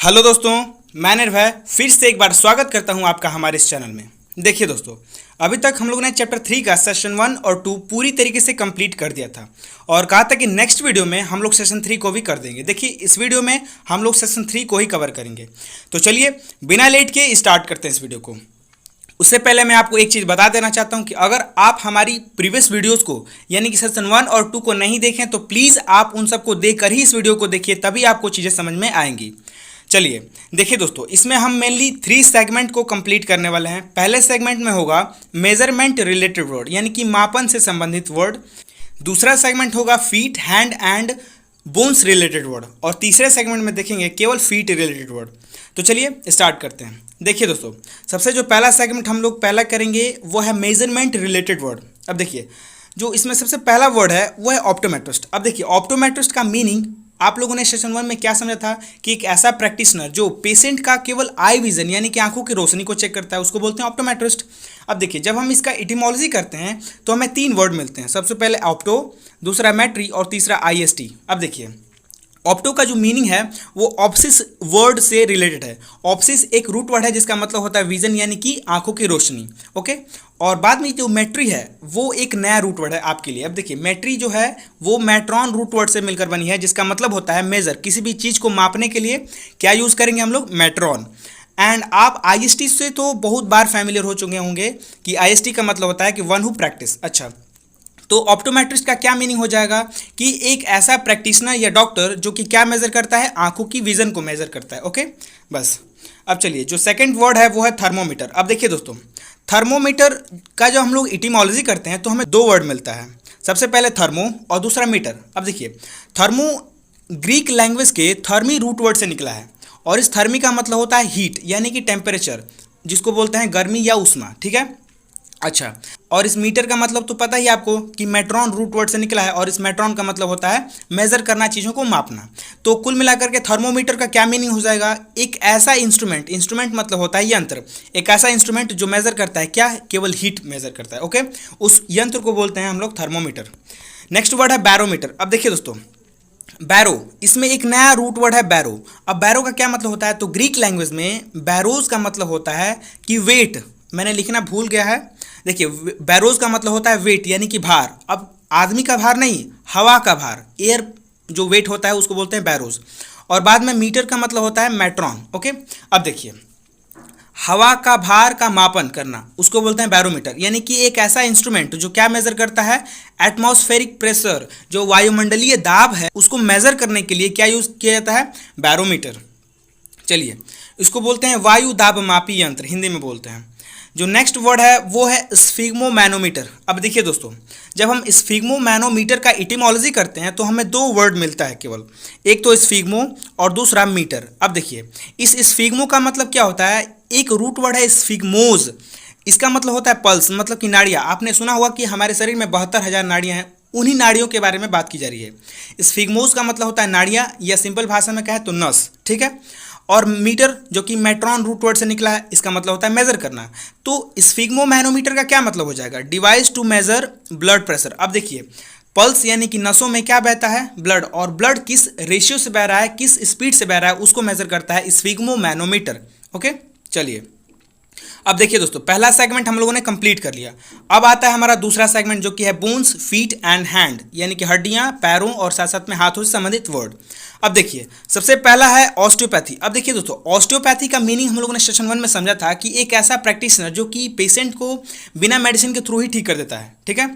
Hello दोस्तों, मैं निर्भय फिर से एक बार स्वागत करता हूं आपका हमारे इस चैनल में। देखिए दोस्तों, अभी तक हम लोगों ने चैप्टर 3 का सेशन 1 और 2 पूरी तरीके से कंप्लीट कर दिया था और कहा था कि नेक्स्ट वीडियो में हम लोग सेशन 3 को भी कर देंगे। देखिए, इस वीडियो में हम लोग सेशन 3 को ही कवर करेंगे। तो चलिए बिना लेट के स्टार्ट करते हैं इस वीडियो को। उससे पहले मैं आपको एक चीज़ बता देना चाहता हूं कि अगर आप हमारी प्रीवियस वीडियोस को यानी कि सेशन 1 और 2 को नहीं देखें तो प्लीज़ आप उन सबको देखकर ही इस वीडियो को देखिए, तभी आपको चीज़ें समझ में आएंगी। चलिए देखिए दोस्तों, इसमें हम मेनली 3 सेगमेंट को कंप्लीट करने वाले हैं। पहले सेगमेंट में होगा मेजरमेंट रिलेटेड वर्ड यानी कि मापन से संबंधित वर्ड। दूसरा सेगमेंट होगा feet, hand and bones related word और तीसरे सेगमेंट में देखेंगे केवल फीट रिलेटेड वर्ड। तो चलिए स्टार्ट करते हैं। देखिए दोस्तों, सबसे जो पहला सेगमेंट हम लोग पहला करेंगे वो है मेजरमेंट रिलेटेड वर्ड। अब देखिए, जो इसमें सबसे पहला वर्ड है वो है ऑप्टोमेट्रिस्ट। अब देखिए, ऑप्टोमेट्रिस्ट का मीनिंग आप लोगों ने सेशन 1 में क्या समझा था कि एक ऐसा प्रैक्टिशनर जो पेशेंट का केवल आई विजन यानी कि आंखों की रोशनी को चेक करता है, उसको बोलते हैं ऑप्टोमेट्रिस्ट। अब देखिए, जब हम इसका इटिमोलॉजी करते हैं तो हमें 3 वर्ड मिलते हैं। सबसे पहले ऑप्टो, दूसरा मैट्री और तीसरा आईएसटी। अब देखिए, ऑप्टो का जो मीनिंग है वो ऑप्सिस वर्ड से रिलेटेड है। ऑप्सिस एक रूट वर्ड है जिसका मतलब होता है विजन यानी कि आंखों की रोशनी। ओके, और बाद में जो मैट्री है वो एक नया रूट वर्ड है आपके लिए। अब देखिए, मैट्री जो है वो मैट्रॉन रूट वर्ड से मिलकर बनी है जिसका मतलब होता है मेजर। किसी भी चीज़ को मापने के लिए क्या यूज़ करेंगे हम लोग? मैट्रॉन। एंड आप आईएसटी से तो बहुत बार फैमिलियर हो चुके होंगे कि आईएसटी का मतलब होता है कि वन हु प्रैक्टिस। अच्छा, तो ऑप्टोमेट्रिस्ट का क्या मीनिंग हो जाएगा कि एक ऐसा प्रैक्टिशनर या डॉक्टर जो कि क्या मेजर करता है? आंखों की विजन को मेजर करता है। ओके, बस। अब चलिए, जो सेकंड वर्ड है वो है थर्मोमीटर। अब देखिए दोस्तों, थर्मोमीटर का जो हम लोग इटिमोलॉजी करते हैं तो हमें 2 वर्ड मिलता है। सबसे पहले थर्मो और दूसरा मीटर। अब देखिए, थर्मो ग्रीक लैंग्वेज के थर्मी रूट वर्ड से निकला है और इस थर्मी का मतलब होता है हीट यानी कि टेम्परेचर, जिसको बोलते हैं गर्मी या उष्मा। ठीक है, अच्छा, और इस मीटर का मतलब तो पता ही आपको कि मेट्रॉन रूट वर्ड से निकला है और इस मेट्रॉन का मतलब होता है मेजर करना, चीज़ों को मापना। तो कुल मिलाकर के थर्मोमीटर का क्या मीनिंग हो जाएगा? एक ऐसा इंस्ट्रूमेंट, इंस्ट्रूमेंट मतलब होता है यंत्र, एक ऐसा इंस्ट्रूमेंट जो मेजर करता है क्या? केवल हीट मेजर करता है। ओके, उस यंत्र को बोलते हैं हम लोग थर्मोमीटर। नेक्स्ट वर्ड है बैरोमीटर। अब देखिए दोस्तों, बैरो, इसमें एक नया रूट वर्ड है बैरो। अब बैरो का क्या मतलब होता है? तो ग्रीक लैंग्वेज में बैरोज का मतलब होता है कि वेट। मैंने लिखना भूल गया है। देखिए, बैरोज का मतलब होता है वेट यानी कि भार। अब आदमी का भार नहीं, हवा का भार, एयर जो वेट होता है उसको बोलते हैं बैरोज। और बाद में मीटर का मतलब होता है मेट्रॉन। ओके, अब देखिए, हवा का भार का मापन करना उसको बोलते हैं बैरोमीटर यानी कि एक ऐसा इंस्ट्रूमेंट जो क्या मेजर करता है? एटमॉस्फेरिक प्रेशर, जो वायुमंडलीय दाब है उसको मेजर करने के लिए क्या यूज किया जाता है? बैरोमीटर। चलिए, इसको बोलते हैं वायु दाब मापी यंत्र, हिंदी में बोलते हैं। जो नेक्स्ट वर्ड है वो है स्फिग्मोमैनोमीटर। अब देखिए दोस्तों, जब हम स्फिग्मोमैनोमीटर का इटिमोलॉजी करते हैं तो हमें 2 वर्ड मिलता है केवल, एक तो स्फिग्मो और दूसरा मीटर। अब देखिए, इस स्फिग्मो का मतलब क्या होता है? एक रूट वर्ड है स्फिग्मोज, इसका मतलब होता है पल्स, मतलब कि नाड़ियाँ। आपने सुना होगा कि हमारे शरीर में 72,000 नाड़ियाँ हैं, उन्हीं नाड़ियों के बारे में बात की जा रही है। स्फिग्मोज का मतलब होता है नाड़ियाँ या सिंपल भाषा में कहें तो नस। ठीक है, और मीटर जो कि मेट्रॉन रूट वर्ड से निकला है, इसका मतलब होता है मेजर करना। तो स्फिग्मोमैनोमीटर का क्या मतलब हो जाएगा? Device to measure blood pressure. अब देखिए, पल्स यानी कि नसों में क्या बहता है? ब्लड, और ब्लड किस रेशियो से बह रहा है, किस स्पीड से बह रहा है, उसको मेजर करता है स्फिग्मोमैनोमीटर। ओके, चलिए, अब देखिए दोस्तों, पहला सेगमेंट हम लोगों ने कंप्लीट कर लिया। अब आता है हमारा दूसरा सेगमेंट जो कि है बोन्स, फीट एंड हैंड यानी कि हड्डियां, पैरों और साथ साथ में हाथों से संबंधित वर्ड। अब देखिए, सबसे पहला है ऑस्टियोपैथी। अब देखिए दोस्तों, ऑस्टियोपैथी का मीनिंग हम लोगों ने सेशन 1 में समझा था कि एक ऐसा प्रैक्टिशनर जो कि पेशेंट को बिना मेडिसिन के थ्रू ही ठीक कर देता है। ठीक है,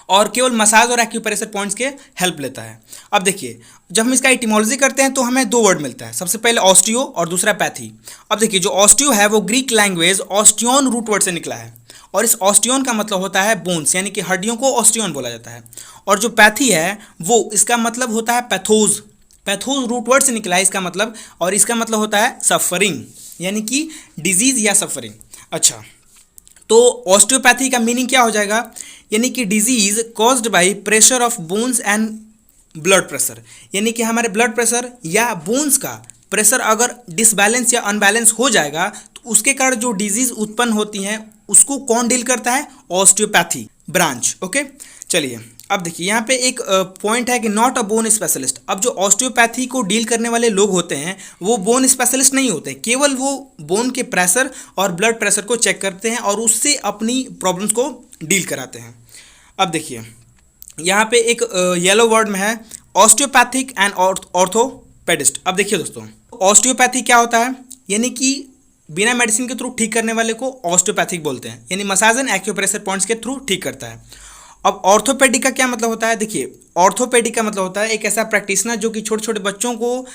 और केवल मसाज और एक्यूप्रेशर पॉइंट्स के हेल्प लेता है। अब देखिए, जब हम इसका इटिमोलॉजी करते हैं तो हमें 2 वर्ड मिलता है। सबसे पहले ऑस्टियो और दूसरा पैथी। अब देखिए, जो ऑस्टियो है वो ग्रीक लैंग्वेज ऑस्टियोन रूट वर्ड से निकला है और इस ऑस्टियोन का मतलब होता है बोन्स यानी कि हड्डियों को ऑस्टियोन बोला जाता है। और जो पैथी है वो इसका मतलब होता है पैथोज, पैथोज रूट वर्ड से निकला है इसका मतलब, और इसका मतलब होता है सफरिंग यानी कि डिजीज या सफरिंग। अच्छा, तो ऑस्टियोपैथी का मीनिंग क्या हो जाएगा? यानी कि disease caused by pressure of bones and blood pressure, यानी कि हमारे ब्लड प्रेशर या बोन्स का प्रेशर अगर डिसबैलेंस या अनबैलेंस हो जाएगा तो उसके कारण जो डिजीज उत्पन्न होती हैं उसको कौन डील करता है? Osteopathy branch. ओके, चलिए अब देखिए यहाँ पे एक पॉइंट है कि नॉट अ बोन स्पेशलिस्ट। अब जो ऑस्टियोपैथी को डील करने वाले लोग होते हैं वो बोन स्पेशलिस्ट नहीं होते, केवल वो बोन के प्रेशर और ब्लड प्रेशर को चेक करते हैं और उससे अपनी प्रॉब्लम्स को डील कराते हैं। अब देखिए यहाँ पे एक येलो वर्ड में है ऑस्टियोपैथिक एंड ऑर्थोपेडिस्ट। अब देखिए दोस्तों, ऑस्टियोपैथी क्या होता है, यानी कि बिना मेडिसिन के थ्रू ठीक करने वाले को ऑस्टियोपैथिक बोलते हैं, यानी मसाज एंड एक्यूप्रेशर पॉइंट्स के थ्रू ठीक करता है। अब ऑर्थोपेडिक का क्या मतलब होता है, देखिए ऑर्थोपेडिक का मतलब होता है एक ऐसा प्रैक्टिशनर जो कि छोटे छोटे बच्चों को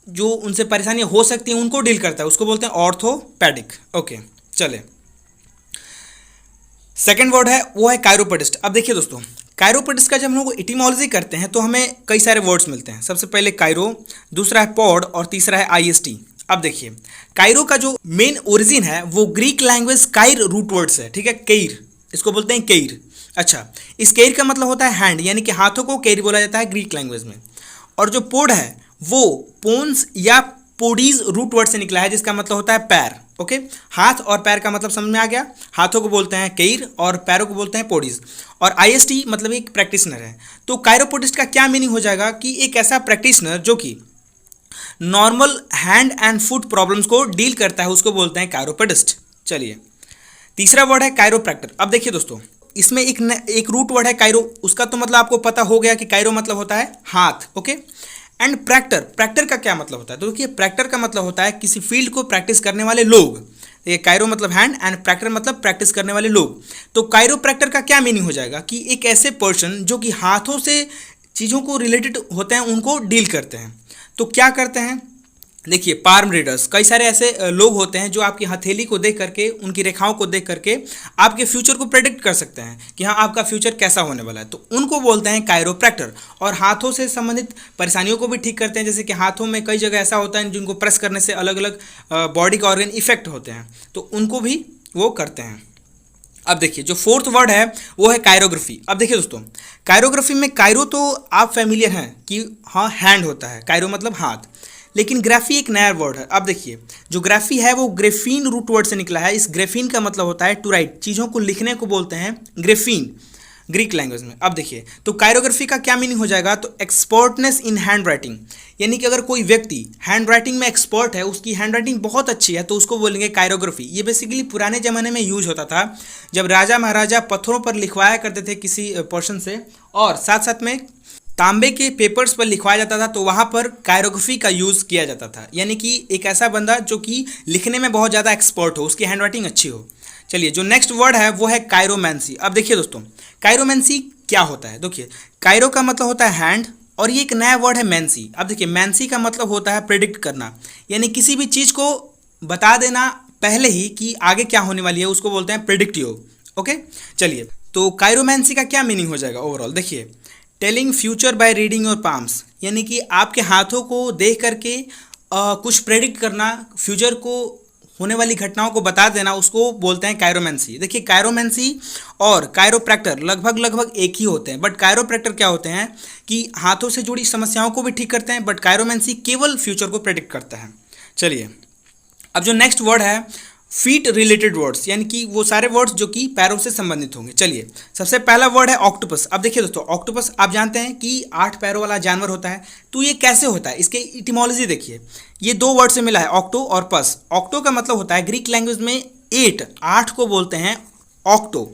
जो उनसे परेशानी हो सकती है उनको डील करता है, उसको बोलते हैं ऑर्थोपेडिक। ओके चले, सेकेंड वर्ड है वो है कायरोपेडिस्ट। अब देखिए दोस्तों, कायरोपेडिस्ट का जब हम लोग इटिमोलॉजी करते हैं तो हमें कई सारे वर्ड्स मिलते हैं। सबसे पहले कायरो, दूसरा है पॉड और तीसरा है आईएसटी। अब देखिए कायरो का जो मेन ओरिजिन है वो ग्रीक लैंग्वेज कायर रूट वर्ड से, ठीक है, केर, इसको बोलते हैं केर। अच्छा, इस केर का मतलब होता है हैंड, यानी कि हाथों को केर बोला जाता है ग्रीक लैंग्वेज में। और जो पोड है वो पोन्स या पोडीज रूट वर्ड से निकला है जिसका मतलब होता है पैर। ओके, हाथ और पैर का मतलब समझ में आ गया। हाथों को बोलते हैं केर और पैरों को बोलते हैं पोडीज। और आईएसटी मतलब एक प्रैक्टिशनर है। तो कायरोपोडिस्ट का क्या मीनिंग हो जाएगा कि एक ऐसा प्रैक्टिशनर जो कि normal hand and foot problems को डील करता है उसको बोलते हैं कायरोपोडिस्ट। चलिए, तीसरा वर्ड है कायरोप्रैक्टर। अब देखिए दोस्तों, इसमें एक रूट वर्ड है कायरो, उसका तो मतलब आपको पता हो गया कि कायरो मतलब होता है हाथ। ओके, एंड प्रैक्टर का क्या मतलब होता है, तो देखिए प्रैक्टर का मतलब होता है किसी फील्ड को प्रैक्टिस करने वाले लोग। देखिए कायरो मतलब हैंड एंड प्रैक्टर मतलब प्रैक्टिस करने वाले लोग। तो कायरोप्रैक्टर का क्या मीनिंग हो जाएगा कि एक ऐसे पर्सन जो कि हाथों से चीज़ों को रिलेटेड होते हैं उनको डील करते हैं। तो क्या करते हैं, देखिए पार्म रीडर्स, कई सारे ऐसे लोग होते हैं जो आपकी हथेली को देख करके, उनकी रेखाओं को देख करके आपके फ्यूचर को प्रेडिक्ट कर सकते हैं कि हाँ आपका फ्यूचर कैसा होने वाला है, तो उनको बोलते हैं कायरोप्रैक्टर। और हाथों से संबंधित परेशानियों को भी ठीक करते हैं, जैसे कि हाथों में कई जगह ऐसा होता है जिनको प्रेस करने से अलग अलग बॉडी के ऑर्गन इफेक्ट होते हैं, तो उनको भी वो करते हैं। अब देखिए जो फोर्थ वर्ड है वो है कायरोग्राफी। अब देखिए दोस्तों, कायरोग्राफी में कायरो तो आप फैमिलियर हैं कि हाँ हैंड होता है, कायरो मतलब हाथ, लेकिन ग्राफी एक नया वर्ड है। अब देखिए जो ग्राफी है वो ग्रेफीन रूट वर्ड से निकला है। इस ग्रेफीन का मतलब होता है टू राइट, चीज़ों को लिखने को बोलते हैं ग्रेफीन ग्रीक लैंग्वेज में। अब देखिए तो कायरोग्राफी का क्या मीनिंग हो जाएगा, तो एक्सपर्टनेस इन हैंड राइटिंग, यानी कि अगर कोई व्यक्ति हैंड राइटिंग में एक्सपर्ट है, उसकी हैंड राइटिंग बहुत अच्छी है, तो उसको बोलेंगे कायरोग्राफी। ये बेसिकली पुराने ज़माने में यूज होता था जब राजा महाराजा पत्थरों पर लिखवाया करते थे किसी पर्सन से, और साथ साथ में तांबे के पेपर्स पर लिखवाया जाता था, तो वहाँ पर कायरोग्राफी का यूज़ किया जाता था, यानी कि एक ऐसा बंदा जो कि लिखने में बहुत ज़्यादा एक्सपर्ट हो, उसकी हैंड राइटिंग अच्छी हो। चलिए जो नेक्स्ट वर्ड है वो है कायरोमैंसी। अब देखिए दोस्तों, कायरोमैंसी क्या होता है, देखिए कायरो का मतलब होता है हैंड, और ये एक नया वर्ड है मैंसी। अब देखिए मैंसी का मतलब होता है प्रेडिक्ट करना, यानी किसी भी चीज़ को बता देना पहले ही कि आगे क्या होने वाली है, उसको बोलते हैं प्रेडिक्टिव। ओके, चलिए तो कायरोमैंसी का क्या मीनिंग हो जाएगा ओवरऑल, देखिए telling future by reading your palms, यानी कि आपके हाथों को देख करके कुछ प्रेडिक्ट करना, फ्यूचर को होने वाली घटनाओं को बता देना, उसको बोलते हैं कायरोमैंसी। देखिए कायरोमैंसी और कायरोप्रैक्टर लगभग एक ही होते हैं, बट कायरोप्रैक्टर क्या होते हैं कि हाथों से जुड़ी समस्याओं को भी ठीक करते हैं, बट कायरोमैंसी केवल फ्यूचर को प्रेडिक्ट करता है। चलिए अब जो नेक्स्ट वर्ड है फीट रिलेटेड वर्ड्स, यानी कि वो सारे वर्ड्स जो कि पैरों से संबंधित होंगे। चलिए सबसे पहला वर्ड है ऑक्टोपस। अब देखिए दोस्तों, ऑक्टोपस आप जानते हैं कि 8 पैरों वाला जानवर होता है, तो ये कैसे होता है, इसके इटिमोलॉजी देखिए, ये 2 वर्ड से मिला है, ऑक्टो और पस। ऑक्टो का मतलब होता है ग्रीक लैंग्वेज में 8 को बोलते हैं ऑक्टो,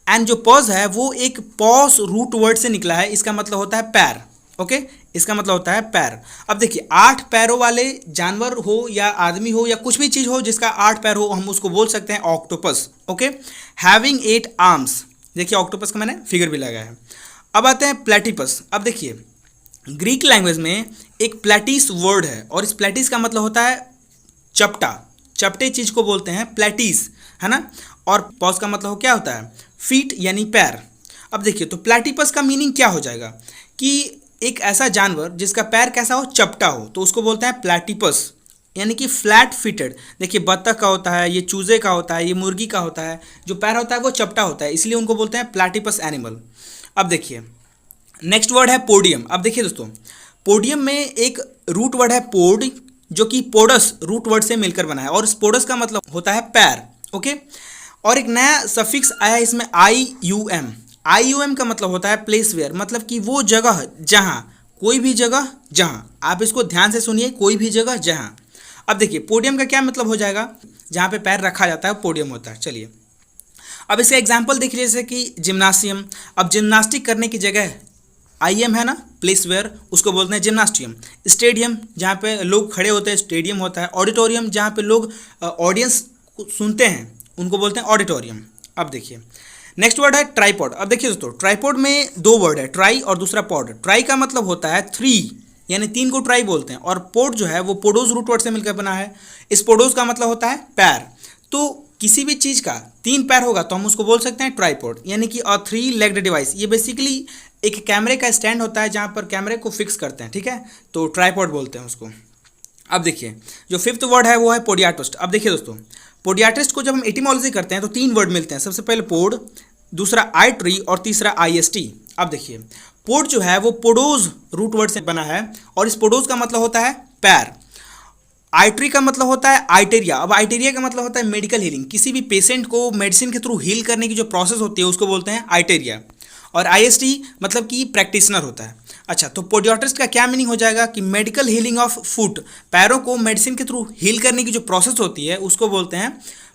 एंड जो पस है वो एक पॉस रूट वर्ड से निकला है, इसका मतलब होता है पैर। ओके, इसका मतलब होता है पैर। अब देखिए 8 पैरों वाले जानवर हो या आदमी हो या कुछ भी चीज़ हो जिसका 8 पैर हो, हम उसको बोल सकते हैं ऑक्टोपस। ओके, हैविंग 8 आर्म्स, देखिए ऑक्टोपस का मैंने फिगर भी लगाया है। अब आते हैं प्लेटिपस। अब देखिए ग्रीक लैंग्वेज में एक प्लेटिस वर्ड है, और इस प्लेटिस का मतलब होता है चपटा, चपटे चीज़ को बोलते हैं प्लेटिस, है ना। और पॉस का मतलब क्या होता है, फीट यानी पैर। अब देखिए तो प्लेटिपस का मीनिंग क्या हो जाएगा कि एक ऐसा जानवर जिसका पैर कैसा हो, चपटा हो, तो उसको बोलते हैं प्लेटिपस, यानी कि फ्लैट फिटेड। देखिए बत्तख का होता है, ये चूजे का होता है, ये मुर्गी का होता है, जो पैर होता है वो चपटा होता है, इसलिए उनको बोलते हैं प्लेटिपस एनिमल। अब देखिए नेक्स्ट वर्ड है पोडियम। अब देखिए दोस्तों, पोडियम में एक रूट वर्ड है पोड, जो कि पोडस रूट वर्ड से मिलकर बना है, और इस पोडस का मतलब होता है पैर। ओके, और एक नया सफिक्स आया इसमें IUM। IOM का मतलब होता है प्लेस वेयर, मतलब कि वो जगह जहाँ, कोई भी जगह जहाँ। आप इसको ध्यान से सुनिए, कोई भी जगह जहाँ। अब देखिए पोडियम का क्या मतलब हो जाएगा, जहाँ पे पैर रखा जाता है पोडियम होता है। चलिए अब इसका एग्जाम्पल देखिए, जैसे कि जिम्नासियम। अब जिम्नास्टिक करने की जगह IM है ना, प्लेस वेयर, उसको बोलते हैं जिम्नास्टियम। स्टेडियम, जहाँ पे लोग खड़े होते हैं स्टेडियम होता है। ऑडिटोरियम, जहाँ पे लोग ऑडियंस सुनते हैं उनको बोलते हैं ऑडिटोरियम। अब देखिए नेक्स्ट वर्ड है ट्राईपॉड। अब देखिए दोस्तों, ट्राईपॉड में दो वर्ड है, ट्राई और दूसरा पॉड। ट्राई का मतलब होता है थ्री, यानी तीन को ट्राई बोलते हैं। और पोड जो है वो पोडोज रूट वर्ड से मिलकर बना है। इस पोडोज का मतलब होता है पैर। तो किसी भी चीज़ का तीन पैर होगा तो हम उसको बोल सकते हैं ट्राईपॉड, यानी कि अ 3 लेग्ड डिवाइस। ये बेसिकली एक कैमरे का स्टैंड होता है जहाँ पर कैमरे को फिक्स करते हैं, ठीक है, तो ट्राईपॉड बोलते हैं उसको। अब देखिए जो फिफ्थ वर्ड है वो है पोडियाट्रिस्ट। अब देखिए दोस्तों, पोडियाट्रिस्ट को जब हम एटिमोलॉजी करते हैं तो तीन वर्ड मिलते हैं। सबसे पहले पोड, दूसरा आई ट्री और तीसरा IST। अब देखिए पोड जो है वो पोडोज रूट वर्ड से बना है और इस पोडोज का मतलब होता है पैर। आइट्री का मतलब होता है आइटेरिया। अब आइटेरिया का मतलब होता है मेडिकल हीलिंग, किसी भी पेशेंट को मेडिसिन के थ्रू हील करने की जो प्रोसेस होती है उसको बोलते हैं आइटेरिया। और IST मतलब कि प्रैक्टिशनर होता है। अच्छा, तो पोडियाट्रिस्ट का क्या मीनिंग हो जाएगा कि मेडिकल हीलिंग ऑफ फुट, पैरों को मेडिसिन के थ्रू हील करने की जो प्रोसेस होती है उसको बोलते हैं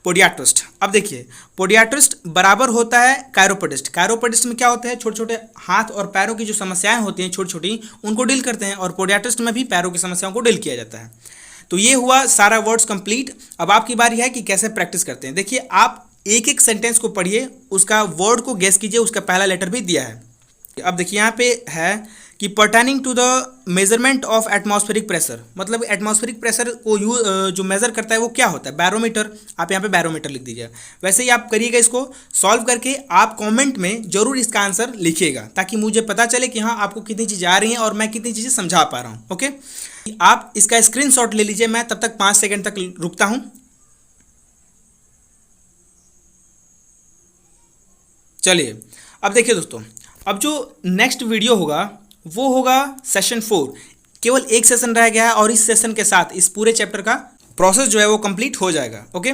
पोडियाट्रिस्ट। अब देखिए पोडियाट्रिस्ट बराबर होता है कायरोपेडिस्ट। कायरोपेडिस्ट में क्या होता है, छोटे छोटे हाथ और पैरों की जो समस्याएं होती हैं छोटी छोटी, उनको डील करते हैं। और पोडियाट्रिस्ट में भी पैरों की समस्याओं को डील किया जाता है। तो ये हुआ सारा वर्ड्स कंप्लीट। अब आपकी बारी है कि कैसे प्रैक्टिस करते हैं। देखिए आप एक एक सेंटेंस को पढ़िए, उसका वर्ड को गेस कीजिए, उसका पहला लेटर भी दिया है। अब देखिए यहाँ पे है कि pertaining to the measurement of atmospheric pressure, मतलब एटमॉस्फेरिक प्रेशर को जो मेजर करता है वो क्या होता है, बैरोमीटर। आप यहाँ पे बैरोमीटर लिख दीजिए। वैसे ही आप करिएगा, इसको सॉल्व करके आप कमेंट में जरूर इसका आंसर लिखिएगा ताकि मुझे पता चले कि हाँ आपको कितनी चीज़ें आ रही हैं और मैं कितनी चीज़ें समझा पा रहा हूँ। ओके, आप इसका स्क्रीनशॉट ले लीजिए, मैं तब तक 5 सेकेंड तक रुकता हूँ। चलिए अब देखिए दोस्तों, अब जो नेक्स्ट वीडियो होगा वो होगा सेशन 4। केवल एक सेशन रह गया है और इस सेशन के साथ इस पूरे चैप्टर का प्रोसेस जो है वो कंप्लीट हो जाएगा। ओके,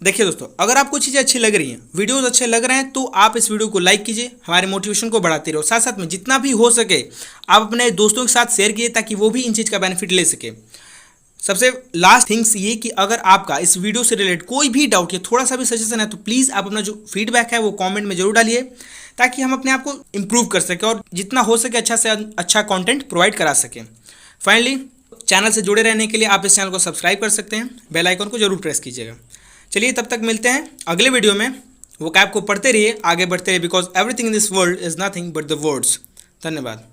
देखिए दोस्तों, अगर आपको चीज़ें अच्छी लग रही हैं, वीडियोस अच्छे लग रहे हैं, तो आप इस वीडियो को लाइक कीजिए, हमारे मोटिवेशन को बढ़ाते रहो। साथ साथ में जितना भी हो सके आप अपने दोस्तों के साथ शेयर कीजिए ताकि वो भी इन चीज़ का बेनिफिट ले सके। सबसे लास्ट थिंग्स ये कि अगर आपका इस वीडियो से रिलेटेड कोई भी डाउट या थोड़ा सा भी सजेशन है तो प्लीज़ आप अपना जो फीडबैक है वो कमेंट में जरूर डालिए ताकि हम अपने आप को इम्प्रूव कर सकें और जितना हो सके अच्छा से अच्छा कंटेंट प्रोवाइड करा सकें। फाइनली चैनल से जुड़े रहने के लिए आप इस चैनल को सब्सक्राइब कर सकते हैं, बेल आइकन को जरूर प्रेस कीजिएगा। चलिए तब तक मिलते हैं अगले वीडियो में। वो कैप को पढ़ते रहिए, आगे बढ़ते रहिए, because everything in this world is nothing but the words. धन्यवाद।